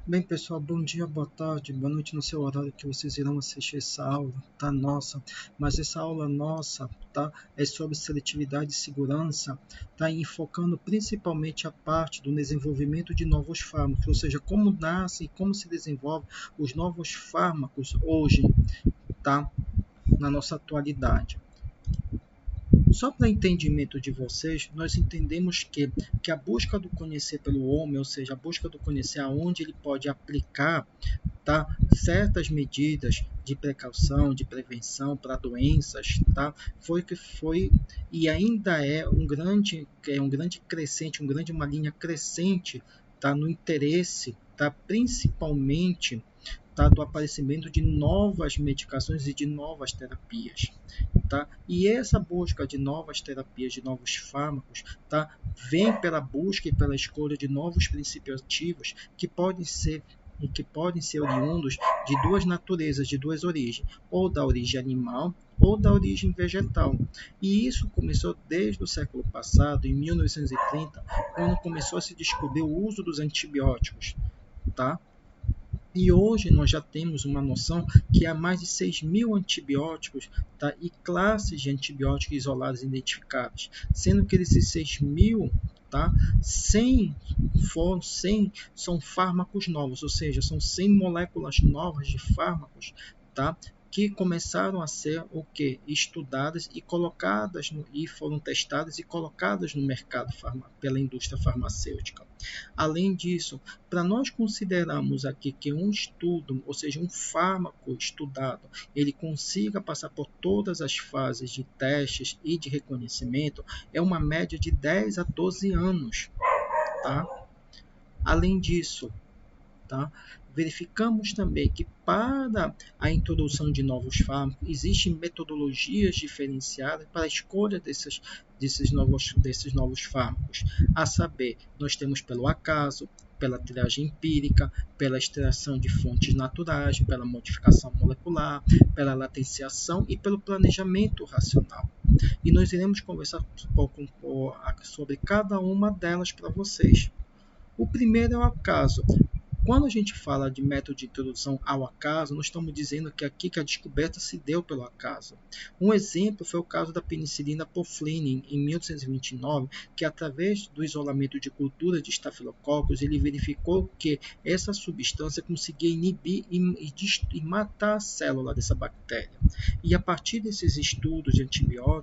Bem, pessoal, bom dia, boa tarde, boa noite no seu horário que vocês irão assistir essa aula, tá? Nossa, mas essa aula nossa, tá? É sobre seletividade e segurança, tá? Enfocando principalmente a parte do desenvolvimento de novos fármacos, ou seja, como nasce e como se desenvolve os novos fármacos hoje, tá? Na nossa atualidade. Só para entendimento de vocês, nós entendemos que a busca do conhecer pelo homem, ou seja, a busca do conhecer aonde ele pode aplicar, tá, certas medidas de precaução, de prevenção para doenças, tá, foi e ainda é um grande crescente, uma linha crescente, tá, no interesse, tá, principalmente, tá, do aparecimento de novas medicações e de novas terapias. Tá? E essa busca de novas terapias, de novos fármacos, tá? Vem pela busca e pela escolha de novos princípios ativos que podem ser oriundos de duas naturezas, de duas origens, ou da origem animal ou da origem vegetal. E isso começou desde o século passado, em 1930, quando começou a se descobrir o uso dos antibióticos, tá? E hoje nós já temos uma noção que há mais de 6.000 antibióticos, tá, e classes de antibióticos isolados identificados, sendo que desses 6.000, tá, 100 são fármacos novos, ou seja, são 100 moléculas novas de fármacos, tá, que começaram a ser estudadas e colocadas e foram testadas e colocadas no mercado pela indústria farmacêutica. Além disso, para nós considerarmos aqui que um estudo, ou seja, um fármaco estudado, ele consiga passar por todas as fases de testes e de reconhecimento, é uma média de 10 a 12 anos, tá? Além disso, tá? Verificamos também que para a introdução de novos fármacos existem metodologias diferenciadas para a escolha desses novos fármacos. A saber, nós temos pelo acaso, pela triagem empírica, pela extração de fontes naturais, pela modificação molecular, pela latenciação e pelo planejamento racional. E nós iremos conversar um pouco sobre cada uma delas para vocês. O primeiro é o acaso. Quando a gente fala de método de introdução ao acaso, nós estamos dizendo que aqui que a descoberta se deu pelo acaso. Um exemplo foi o caso da penicilina por Flynn, em 1829, que através do isolamento de cultura de estafilococos, ele verificou que essa substância conseguia inibir e matar a célula dessa bactéria. E a partir desses estudos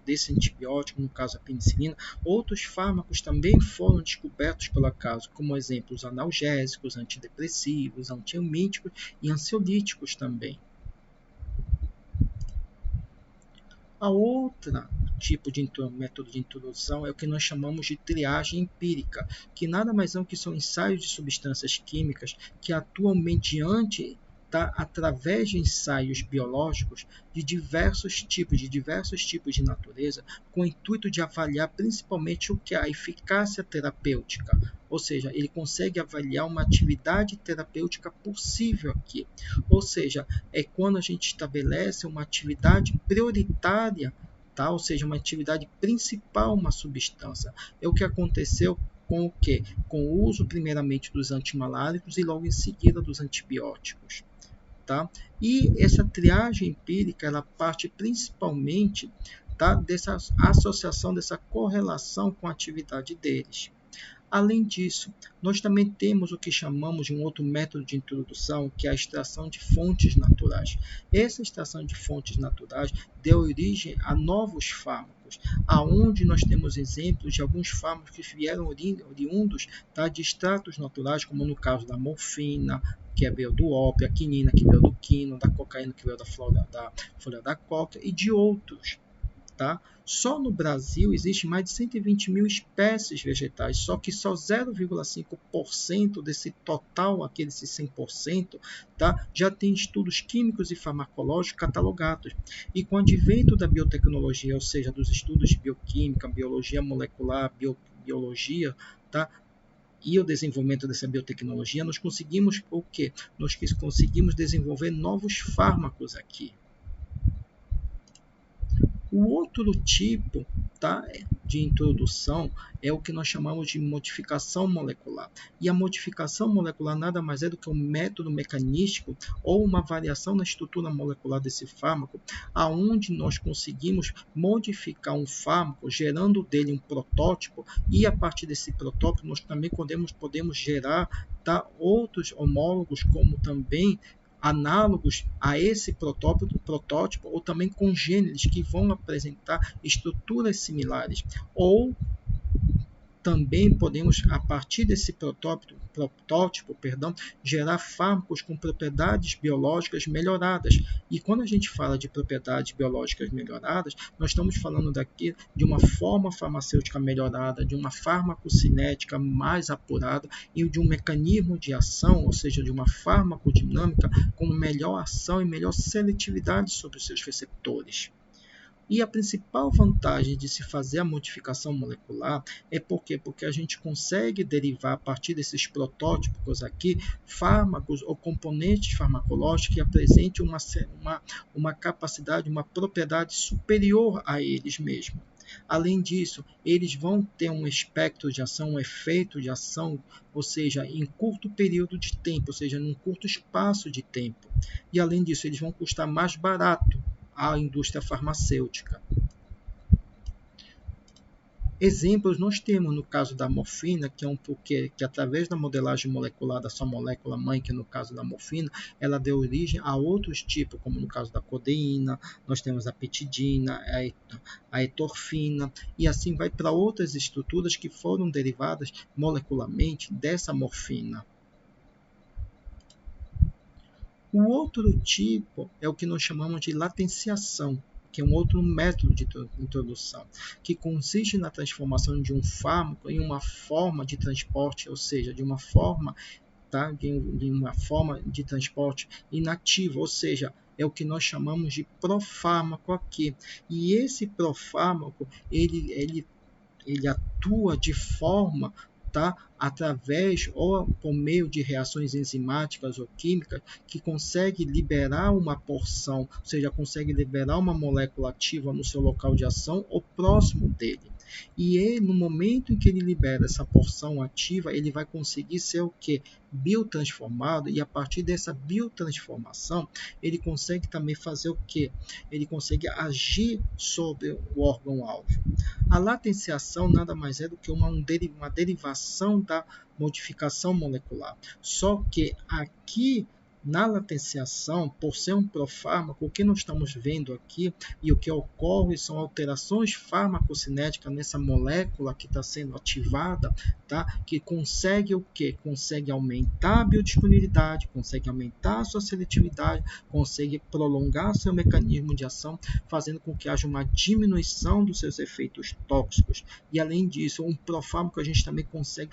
desse antibiótico, no caso a penicilina, outros fármacos também foram descobertos pelo acaso, como exemplo os analgésicos, antidepressivos, antiemíticos e ansiolíticos também. A outra tipo de método de introdução é o que nós chamamos de triagem empírica, que nada mais são que são ensaios de substâncias químicas que atuam mediante, através de ensaios biológicos de diversos tipos de natureza, com o intuito de avaliar principalmente o que é a eficácia terapêutica, ou seja, ele consegue avaliar uma atividade terapêutica possível aqui, ou seja, é quando a gente estabelece uma atividade prioritária, tá? Ou seja, uma atividade principal, uma substância. É o que aconteceu com o quê? Com o uso primeiramente dos antimaláricos e logo em seguida dos antibióticos. Tá? E essa triagem empírica, ela parte principalmente, tá, dessa associação, dessa correlação com a atividade deles. Além disso, nós também temos o que chamamos de um outro método de introdução, que é a extração de fontes naturais. Essa extração de fontes naturais deu origem a novos fármacos, aonde nós temos exemplos de alguns fármacos que vieram oriundos, tá, de extratos naturais, como no caso da morfina, que veio do ópio, a quinina, que veio do quino, da cocaína, que veio da folha da coca, e de outros. Tá? Só no Brasil existe mais de 120.000 espécies vegetais, só que só 0,5% desse total, aqui desses 100%, tá? Já tem estudos químicos e farmacológicos catalogados. E com o advento da biotecnologia, ou seja, dos estudos de bioquímica, biologia molecular, biologia, tá? E o desenvolvimento dessa biotecnologia, nós conseguimos o quê? Nós conseguimos desenvolver novos fármacos aqui. O outro tipo, tá, de introdução é o que nós chamamos de modificação molecular. E a modificação molecular nada mais é do que um método mecanístico ou uma variação na estrutura molecular desse fármaco, aonde nós conseguimos modificar um fármaco, gerando dele um protótipo, e a partir desse protótipo nós também podemos gerar, tá, outros homólogos, como também análogos a esse protótipo ou também congêneres que vão apresentar estruturas similares, ou também podemos, a partir desse protótipo, gerar fármacos com propriedades biológicas melhoradas. E quando a gente fala de propriedades biológicas melhoradas, nós estamos falando daqui de uma forma farmacêutica melhorada, de uma farmacocinética mais apurada e de um mecanismo de ação, ou seja, de uma farmacodinâmica com melhor ação e melhor seletividade sobre os seus receptores. E a principal vantagem de se fazer a modificação molecular é porque a gente consegue derivar a partir desses protótipos aqui fármacos ou componentes farmacológicos que apresentem uma capacidade, uma propriedade superior a eles mesmos. Além disso, eles vão ter um espectro de ação, um efeito de ação, ou seja, em curto período de tempo, ou seja, num curto espaço de tempo. E além disso, eles vão custar mais barato à indústria farmacêutica. Exemplos nós temos no caso da morfina, que através da modelagem molecular da sua molécula mãe, que no caso da morfina, ela deu origem a outros tipos, como no caso da codeína, nós temos a petidina, a etorfina, e assim vai para outras estruturas que foram derivadas molecularmente dessa morfina. O outro tipo é o que nós chamamos de latenciação, que é um outro método de introdução, que consiste na transformação de um fármaco em uma forma de transporte, ou seja, de uma forma de transporte inativa, ou seja, é o que nós chamamos de profármaco aqui. E esse profármaco, ele atua de forma, através ou por meio de reações enzimáticas ou químicas, que consegue liberar uma porção, ou seja, consegue liberar uma molécula ativa no seu local de ação ou próximo dele. E ele, no momento em que ele libera essa porção ativa, ele vai conseguir ser o que? Biotransformado, e a partir dessa biotransformação, ele consegue também fazer o que? Ele consegue agir sobre o órgão-alvo. A latenciação nada mais é do que uma derivação da modificação molecular. Só que aqui, na latenciação, por ser um profármaco, o que nós estamos vendo aqui e o que ocorre são alterações farmacocinéticas nessa molécula que está sendo ativada, que consegue o quê? Consegue aumentar a biodisponibilidade, consegue aumentar a sua seletividade, consegue prolongar seu mecanismo de ação, fazendo com que haja uma diminuição dos seus efeitos tóxicos. E além disso, um profármaco a gente também consegue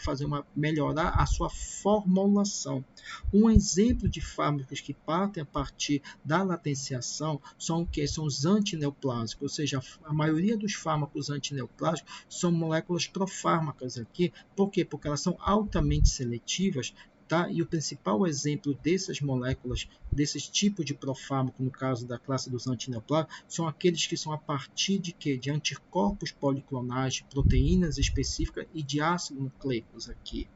melhorar a sua formulação. Um exemplo de fármacos que partem a partir da latenciação são os antineoplásicos, ou seja, a maioria dos fármacos antineoplásicos são moléculas profármacas aqui. Por quê? Porque elas são altamente seletivas, e o principal exemplo dessas moléculas, desses tipos de profármaco, no caso da classe dos antineoplásicos, são aqueles que são a partir de quê? De anticorpos policlonais, de proteínas específicas e de ácidos nucleicos aqui.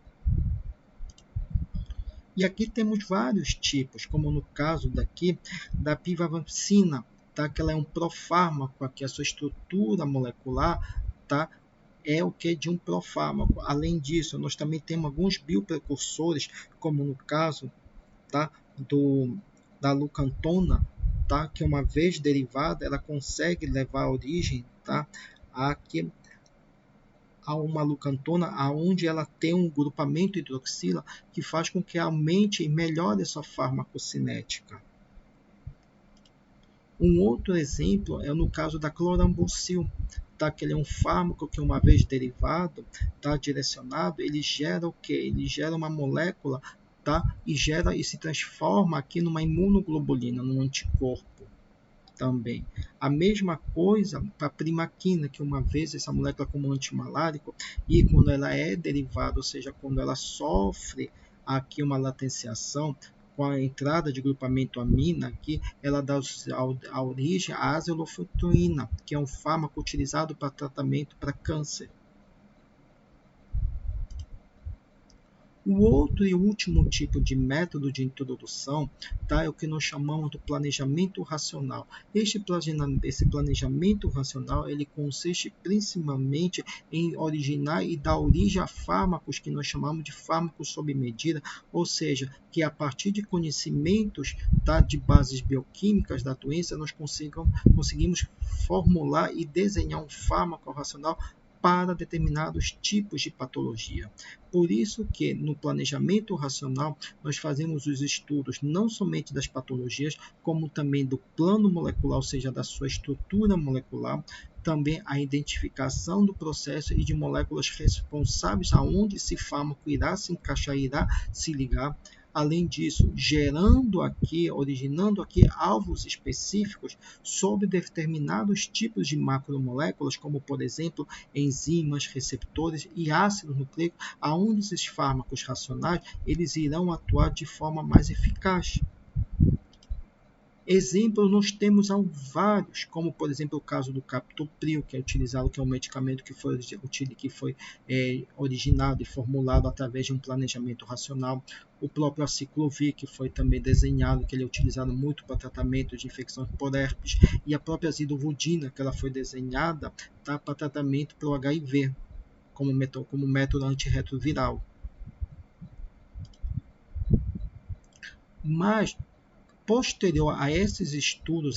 E aqui temos vários tipos, como no caso daqui da pivavancina, que ela é um profármaco, aqui a sua estrutura molecular, é o que de um profármaco. Além disso, nós também temos alguns bioprecursores, como no caso da lucantona, que uma vez derivada, ela consegue levar a origem a uma lucantona, onde ela tem um grupamento hidroxila que faz com que aumente e melhore a sua farmacocinética. Um outro exemplo é no caso da clorambucil, que ele é um fármaco que, uma vez derivado, direcionado, ele gera o quê? Ele gera uma molécula, e se transforma aqui numa imunoglobulina, num anticorpo também. A mesma coisa para a primaquina, que uma vez essa molécula como antimalárico, e quando ela é derivada, ou seja, quando ela sofre aqui uma latenciação, com a entrada de grupamento amina, aqui, ela dá a origem à azilofrutoína, que é um fármaco utilizado para tratamento para câncer. O outro e último tipo de método de introdução, tá, é o que nós chamamos do planejamento racional. Esse planejamento racional, ele consiste principalmente em originar e dar origem a fármacos que nós chamamos de fármacos sob medida, ou seja, que a partir de conhecimentos, tá, de bases bioquímicas da doença, nós conseguimos formular e desenhar um fármaco racional para determinados tipos de patologia. Por isso que no planejamento racional nós fazemos os estudos não somente das patologias, como também do plano molecular, ou seja, da sua estrutura molecular, também a identificação do processo e de moléculas responsáveis aonde esse fármaco irá se encaixar, irá se ligar. Além disso, originando aqui alvos específicos sobre determinados tipos de macromoléculas, como por exemplo, enzimas, receptores e ácidos nucleicos, aonde esses fármacos racionais eles irão atuar de forma mais eficaz. Exemplos nós temos vários, como por exemplo o caso do captopril, que é utilizado, que é um medicamento que foi originado e formulado através de um planejamento racional. O próprio aciclovir, que foi também desenhado, que ele é utilizado muito para tratamento de infecções por herpes, e a própria zidovudina, que ela foi desenhada, tá, para tratamento pelo HIV, como método antirretroviral. Mas posterior a esses estudos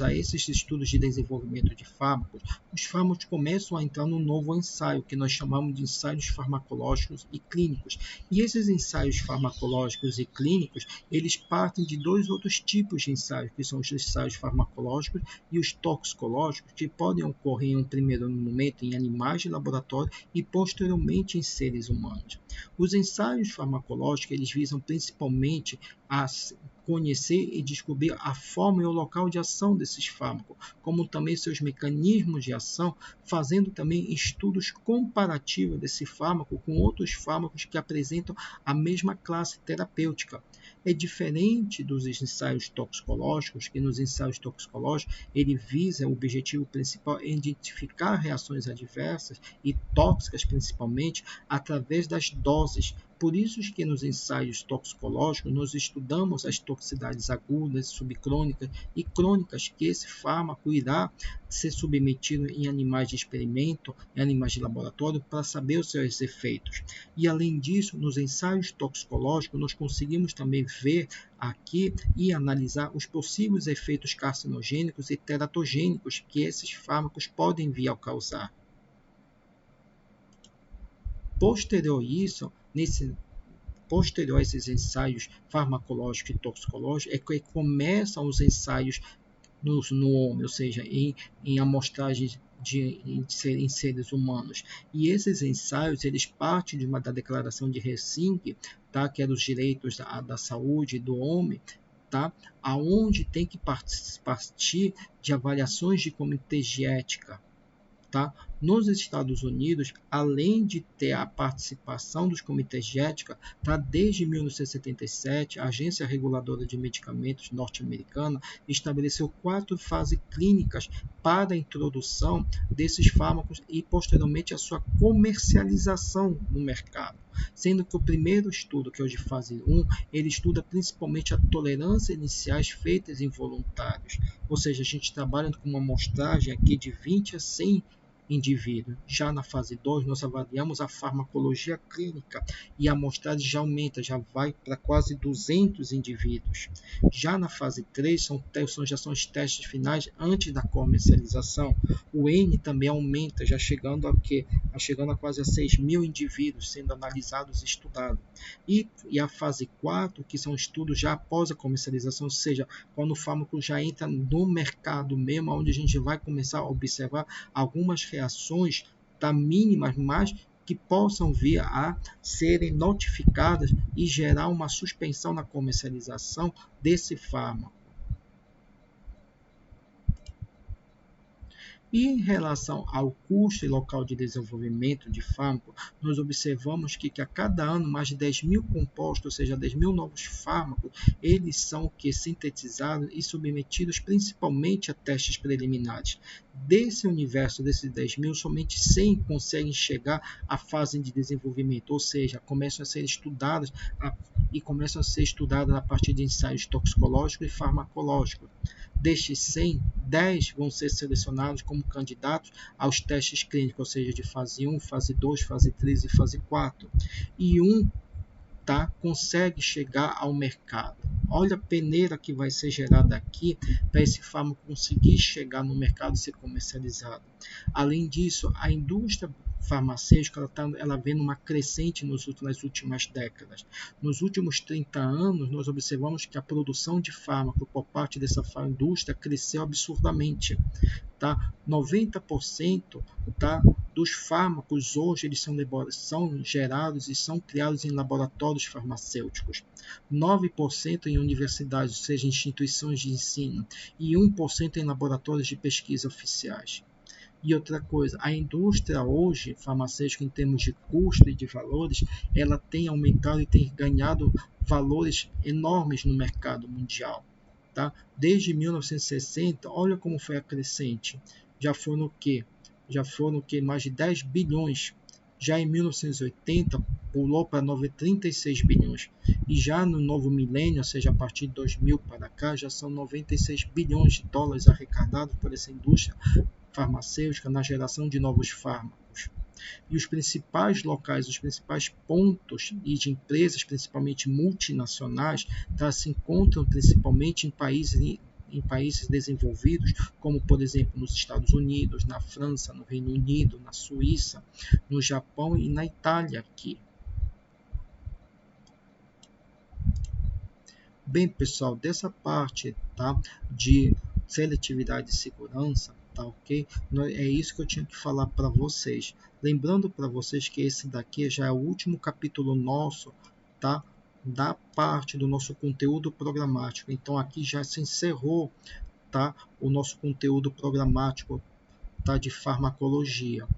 de desenvolvimento de fármacos, os fármacos começam a entrar num novo ensaio, que nós chamamos de ensaios farmacológicos e clínicos. E esses ensaios farmacológicos e clínicos, eles partem de dois outros tipos de ensaios, que são os ensaios farmacológicos e os toxicológicos, que podem ocorrer em um primeiro momento em animais de laboratório e posteriormente em seres humanos. Os ensaios farmacológicos, eles visam principalmente a conhecer e descobrir a forma e o local de ação desses fármacos, como também seus mecanismos de ação, fazendo também estudos comparativos desse fármaco com outros fármacos que apresentam a mesma classe terapêutica. É diferente dos ensaios toxicológicos, que nos ensaios toxicológicos ele visa, o objetivo principal é identificar reações adversas e tóxicas principalmente através das doses. Por isso que nos ensaios toxicológicos nós estudamos as toxicidades agudas, subcrônicas e crônicas que esse fármaco irá ser submetido em animais de experimento, em animais de laboratório, para saber os seus efeitos. E além disso, nos ensaios toxicológicos nós conseguimos também ver aqui e analisar os possíveis efeitos carcinogênicos e teratogênicos que esses fármacos podem vir a causar. Posterior a esses ensaios farmacológicos e toxicológicos, é que começam os ensaios no homem, ou seja, em amostragens em seres humanos. E esses ensaios, eles partem da Declaração de Helsinki, tá, que é dos direitos da saúde do homem, tá, aonde tem que partir de avaliações de comitês de ética. Tá? Nos Estados Unidos, além de ter a participação dos comitês de ética, tá? Desde 1977, a Agência Reguladora de Medicamentos norte-americana estabeleceu 4 fases clínicas para a introdução desses fármacos e, posteriormente, a sua comercialização no mercado. Sendo que o primeiro estudo, que é o de fase 1, ele estuda principalmente a tolerância iniciais feitas em voluntários. Ou seja, a gente trabalha com uma amostragem aqui de 20 a 100 indivíduo. Já na fase 2, nós avaliamos a farmacologia clínica e a amostragem já aumenta, já vai para quase 200 indivíduos. Já na fase 3, já são os testes finais antes da comercialização. O N também aumenta, já chegando a quase 6.000 indivíduos sendo analisados e estudados. E a fase 4, que são estudos já após a comercialização, ou seja, quando o fármaco já entra no mercado mesmo, onde a gente vai começar a observar algumas reações mínimas, mas que possam vir a serem notificadas e gerar uma suspensão na comercialização desse fármaco. E em relação ao custo e local de desenvolvimento de fármaco, nós observamos que a cada ano mais de 10.000 compostos, ou seja, 10.000 novos fármacos, eles são sintetizados e submetidos principalmente a testes preliminares. Desse universo, desses 10.000, somente 100 conseguem chegar à fase de desenvolvimento, ou seja, começam a ser estudados a partir de ensaios toxicológicos e farmacológicos. Destes 100, 10 vão ser selecionados como candidatos aos testes clínicos, ou seja, de fase 1, fase 2, fase 3 e fase 4. E consegue chegar ao mercado. Olha a peneira que vai ser gerada aqui para esse fármaco conseguir chegar no mercado e ser comercializado. Além disso, a indústria farmacêutica ela vem numa crescente nas últimas décadas. Nos últimos 30 anos, nós observamos que a produção de fármaco por parte dessa indústria cresceu absurdamente. 90% dos fármacos hoje eles são gerados e são criados em laboratórios farmacêuticos. 9% em universidades, ou seja, instituições de ensino, e 1% em laboratórios de pesquisa oficiais. E outra coisa, a indústria hoje farmacêutica, em termos de custo e de valores, ela tem aumentado e tem ganhado valores enormes no mercado mundial. Desde 1960, olha como foi a crescente. Já foram mais de 10 bilhões. Já em 1980, pulou para 36 bilhões. E já no novo milênio, ou seja, a partir de 2000 para cá, já são 96 bilhões de dólares arrecadados por essa indústria farmacêutica na geração de novos fármacos. E os principais locais, os principais pontos e de empresas, principalmente multinacionais, se encontram principalmente em países desenvolvidos, como por exemplo nos Estados Unidos, na França, no Reino Unido, na Suíça, no Japão e na Itália aqui. Bem, pessoal, dessa parte de seletividade e segurança, ok? É isso que eu tinha que falar para vocês. Lembrando para vocês que esse daqui já é o último capítulo nosso, da parte do nosso conteúdo programático. Então aqui já se encerrou, o nosso conteúdo programático, de farmacologia.